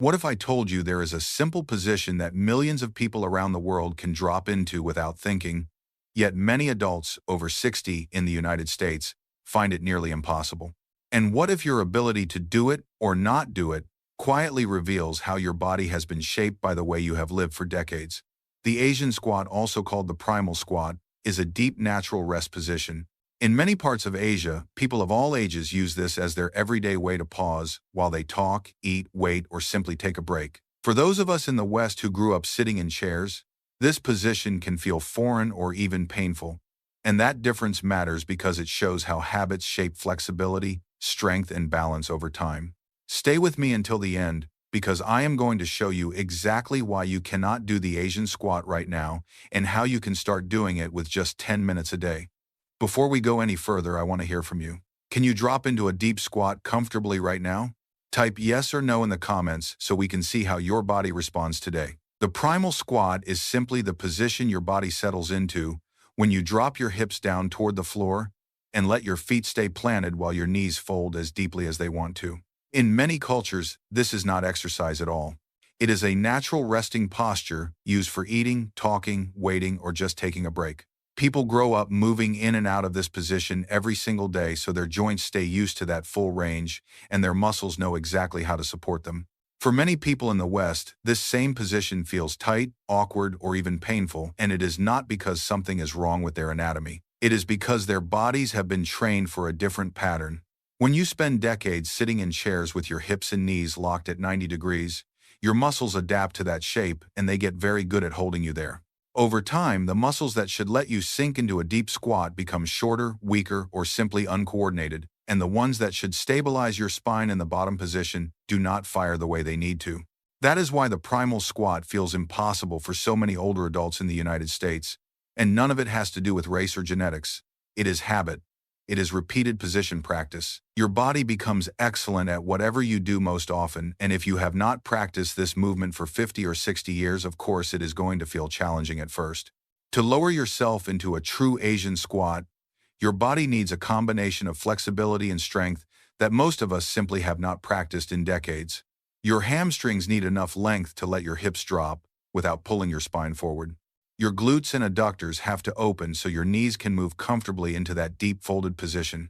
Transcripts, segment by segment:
What if I told you there is a simple position that millions of people around the world can drop into without thinking, yet many adults over 60 in the United States find it nearly impossible? And what if your ability to do it or not do it quietly reveals how your body has been shaped by the way you have lived for decades? The Asian squat, also called the primal squat, is a deep natural rest position. In many parts of Asia, people of all ages use this as their everyday way to pause while they talk, eat, wait, or simply take a break. For those of us in the West who grew up sitting in chairs, this position can feel foreign or even painful. And that difference matters because it shows how habits shape flexibility, strength, and balance over time. Stay with me until the end, because I am going to show you exactly why you cannot do the Asian squat right now and how you can start doing it with just 10 minutes a day. Before we go any further, I want to hear from you. Can you drop into a deep squat comfortably right now? Type yes or no in the comments so we can see how your body responds today. The primal squat is simply the position your body settles into when you drop your hips down toward the floor and let your feet stay planted while your knees fold as deeply as they want to. In many cultures, this is not exercise at all. It is a natural resting posture used for eating, talking, waiting, or just taking a break. People grow up moving in and out of this position every single day, so their joints stay used to that full range and their muscles know exactly how to support them. For many people in the West, this same position feels tight, awkward, or even painful, and it is not because something is wrong with their anatomy. It is because their bodies have been trained for a different pattern. When you spend decades sitting in chairs with your hips and knees locked at 90 degrees, your muscles adapt to that shape and they get very good at holding you there. Over time, the muscles that should let you sink into a deep squat become shorter, weaker, or simply uncoordinated, and the ones that should stabilize your spine in the bottom position do not fire the way they need to. That is why the primal squat feels impossible for so many older adults in the United States, and none of it has to do with race or genetics. It is habit. It is repeated position practice. Your body becomes excellent at whatever you do most often, and if you have not practiced this movement for 50 or 60 years, of course it is going to feel challenging at first. To lower yourself into a true Asian squat, your body needs a combination of flexibility and strength that most of us simply have not practiced in decades. Your hamstrings need enough length to let your hips drop without pulling your spine forward. Your glutes and adductors have to open so your knees can move comfortably into that deep folded position.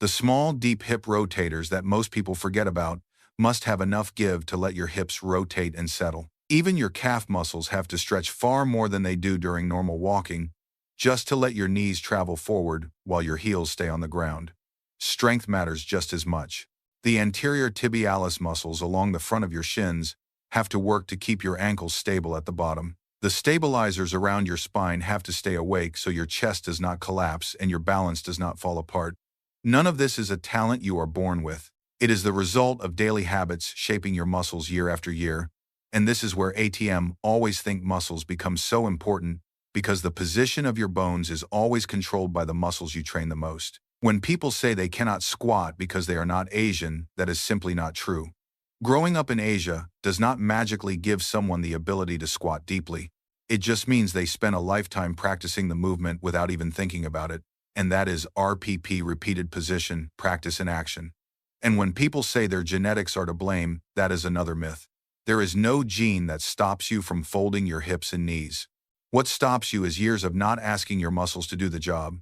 The small, deep hip rotators that most people forget about must have enough give to let your hips rotate and settle. Even your calf muscles have to stretch far more than they do during normal walking, just to let your knees travel forward while your heels stay on the ground. Strength matters just as much. The anterior tibialis muscles along the front of your shins have to work to keep your ankles stable at the bottom. The stabilizers around your spine have to stay awake so your chest does not collapse and your balance does not fall apart. None of this is a talent you are born with. It is the result of daily habits shaping your muscles year after year. And this is where ATM always think muscles become so important, because the position of your bones is always controlled by the muscles you train the most. When people say they cannot squat because they are not Asian, that is simply not true. Growing up in Asia does not magically give someone the ability to squat deeply. It just means they spent a lifetime practicing the movement without even thinking about it, and that is RPP, repeated position, practice in action. And when people say their genetics are to blame, that is another myth. There is no gene that stops you from folding your hips and knees. What stops you is years of not asking your muscles to do the job.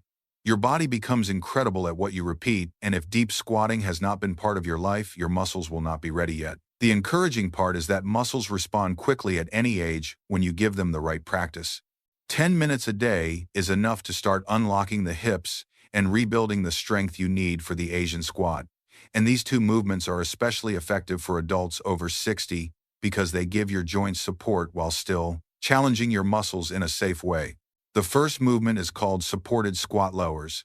Your body becomes incredible at what you repeat, and if deep squatting has not been part of your life, your muscles will not be ready yet. The encouraging part is that muscles respond quickly at any age when you give them the right practice. 10 minutes a day is enough to start unlocking the hips and rebuilding the strength you need for the Asian squat. And these two movements are especially effective for adults over 60 because they give your joints support while still challenging your muscles in a safe way. The first movement is called supported squat lowers.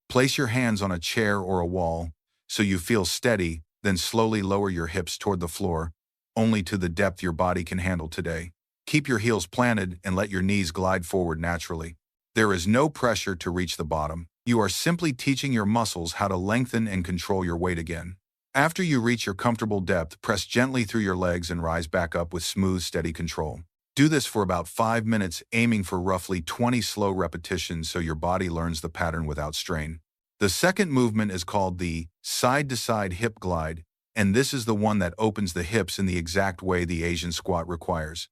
Place your hands on a chair or a wall so you feel steady, then slowly lower your hips toward the floor, only to the depth your body can handle today. Keep your heels planted and let your knees glide forward naturally. There is no pressure to reach the bottom. You are simply teaching your muscles how to lengthen and control your weight again. After you reach your comfortable depth, press gently through your legs and rise back up with smooth, steady control. Do this for about 5 minutes, aiming for roughly 20 slow repetitions so your body learns the pattern without strain. The second movement is called the side-to-side hip glide. And this is the one that opens the hips in the exact way the Asian squat requires.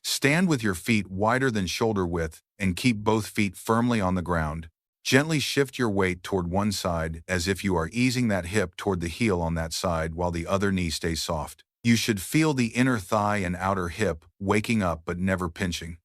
Stand with your feet wider than shoulder width and keep both feet firmly on the ground. Gently shift your weight toward one side as if you are easing that hip toward the heel on that side while the other knee stays soft. You should feel the inner thigh and outer hip waking up but never pinching.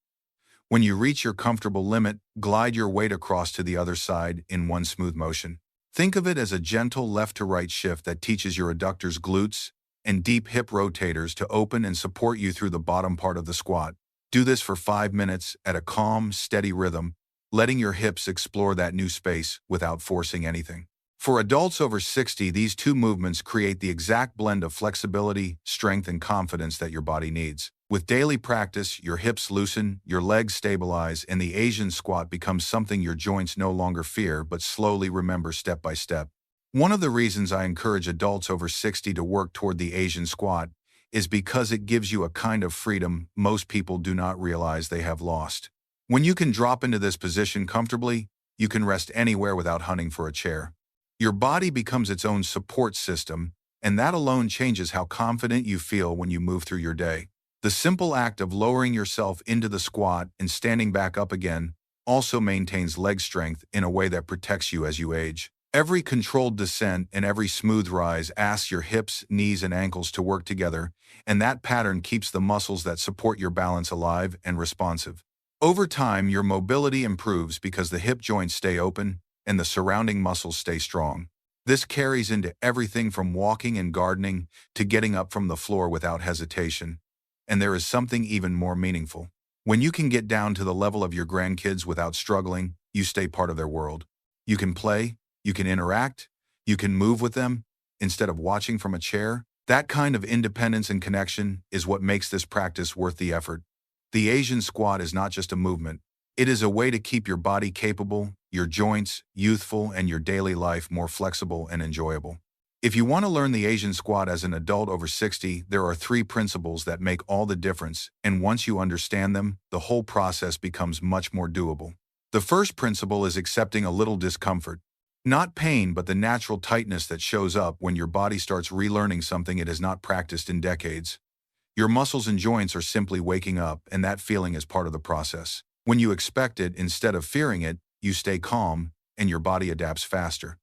When you reach your comfortable limit, glide your weight across to the other side in one smooth motion. Think of it as a gentle left-to-right shift that teaches your adductors, glutes, and deep hip rotators to open and support you through the bottom part of the squat. Do this for 5 minutes at a calm, steady rhythm, letting your hips explore that new space without forcing anything. For adults over 60, these two movements create the exact blend of flexibility, strength, and confidence that your body needs. With daily practice, your hips loosen, your legs stabilize, and the Asian squat becomes something your joints no longer fear but slowly remember step by step. One of the reasons I encourage adults over 60 to work toward the Asian squat is because it gives you a kind of freedom most people do not realize they have lost. When you can drop into this position comfortably, you can rest anywhere without hunting for a chair. Your body becomes its own support system, and that alone changes how confident you feel when you move through your day. The simple act of lowering yourself into the squat and standing back up again also maintains leg strength in a way that protects you as you age. Every controlled descent and every smooth rise asks your hips, knees, and ankles to work together, and that pattern keeps the muscles that support your balance alive and responsive. Over time, your mobility improves because the hip joints stay open and the surrounding muscles stay strong. This carries into everything from walking and gardening to getting up from the floor without hesitation. And there is something even more meaningful. When you can get down to the level of your grandkids without struggling, you stay part of their world. You can play, you can interact, you can move with them instead of watching from a chair. That kind of independence and connection is what makes this practice worth the effort. The Asian squat is not just a movement. It is a way to keep your body capable, your joints youthful, and your daily life more flexible and enjoyable. If you want to learn the Asian squat as an adult over 60, there are 3 principles that make all the difference, and once you understand them, the whole process becomes much more doable. The first principle is accepting a little discomfort. Not pain, but the natural tightness that shows up when your body starts relearning something it has not practiced in decades. Your muscles and joints are simply waking up, and that feeling is part of the process. When you expect it instead of fearing it, you stay calm, and your body adapts faster.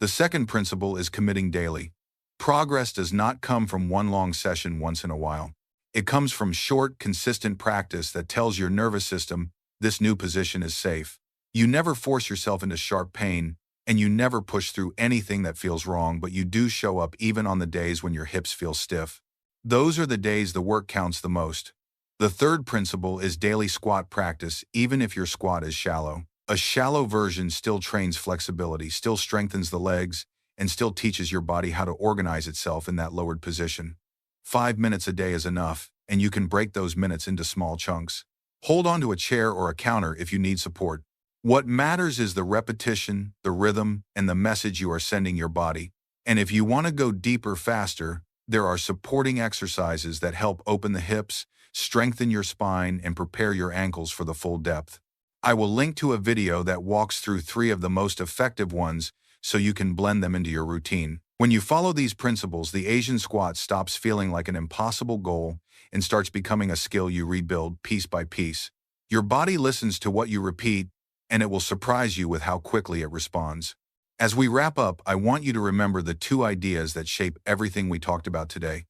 The second principle is committing daily. Progress does not come from one long session once in a while. It comes from short, consistent practice that tells your nervous system, this new position is safe. You never force yourself into sharp pain, and you never push through anything that feels wrong, but you do show up even on the days when your hips feel stiff. Those are the days the work counts the most. The third principle is daily squat practice, even if your squat is shallow. A shallow version still trains flexibility, still strengthens the legs, and still teaches your body how to organize itself in that lowered position. 5 minutes a day is enough, and you can break those minutes into small chunks. Hold on to a chair or a counter if you need support. What matters is the repetition, the rhythm, and the message you are sending your body. And if you want to go deeper faster, there are supporting exercises that help open the hips, strengthen your spine, and prepare your ankles for the full depth. I will link to a video that walks through 3 of the most effective ones so you can blend them into your routine. When you follow these principles, the Asian squat stops feeling like an impossible goal and starts becoming a skill you rebuild piece by piece. Your body listens to what you repeat, and it will surprise you with how quickly it responds. As we wrap up, I want you to remember the 2 ideas that shape everything we talked about today.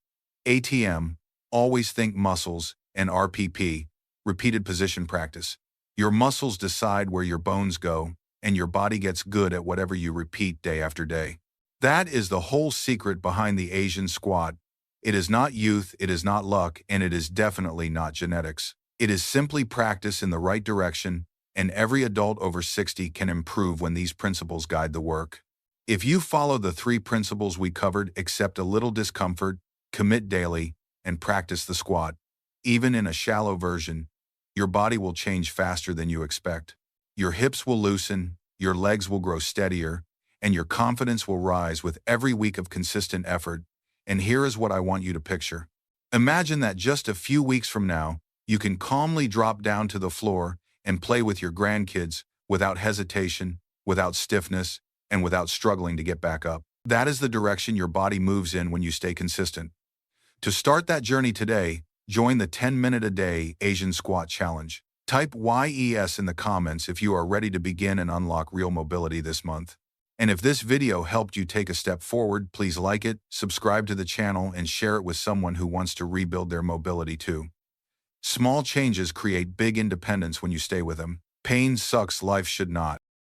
ATM, always think muscles, and RPP, repeated position practice. Your muscles decide where your bones go, and your body gets good at whatever you repeat day after day. That is the whole secret behind the Asian squat. It is not youth, it is not luck, and it is definitely not genetics. It is simply practice in the right direction, and every adult over 60 can improve when these principles guide the work. If you follow the 3 principles we covered, accept a little discomfort, commit daily, and practice the squat, even in a shallow version, your body will change faster than you expect. Your hips will loosen, your legs will grow steadier, and your confidence will rise with every week of consistent effort. And here is what I want you to picture. Imagine that just a few weeks from now, you can calmly drop down to the floor and play with your grandkids without hesitation, without stiffness, and without struggling to get back up. That is the direction your body moves in when you stay consistent. To start that journey today, join the 10-minute-a-day Asian Squat Challenge. Type YES in the comments if you are ready to begin and unlock real mobility this month. And if this video helped you take a step forward, please like it, subscribe to the channel, and share it with someone who wants to rebuild their mobility too. Small changes create big independence when you stay with them. Pain sucks, life should not.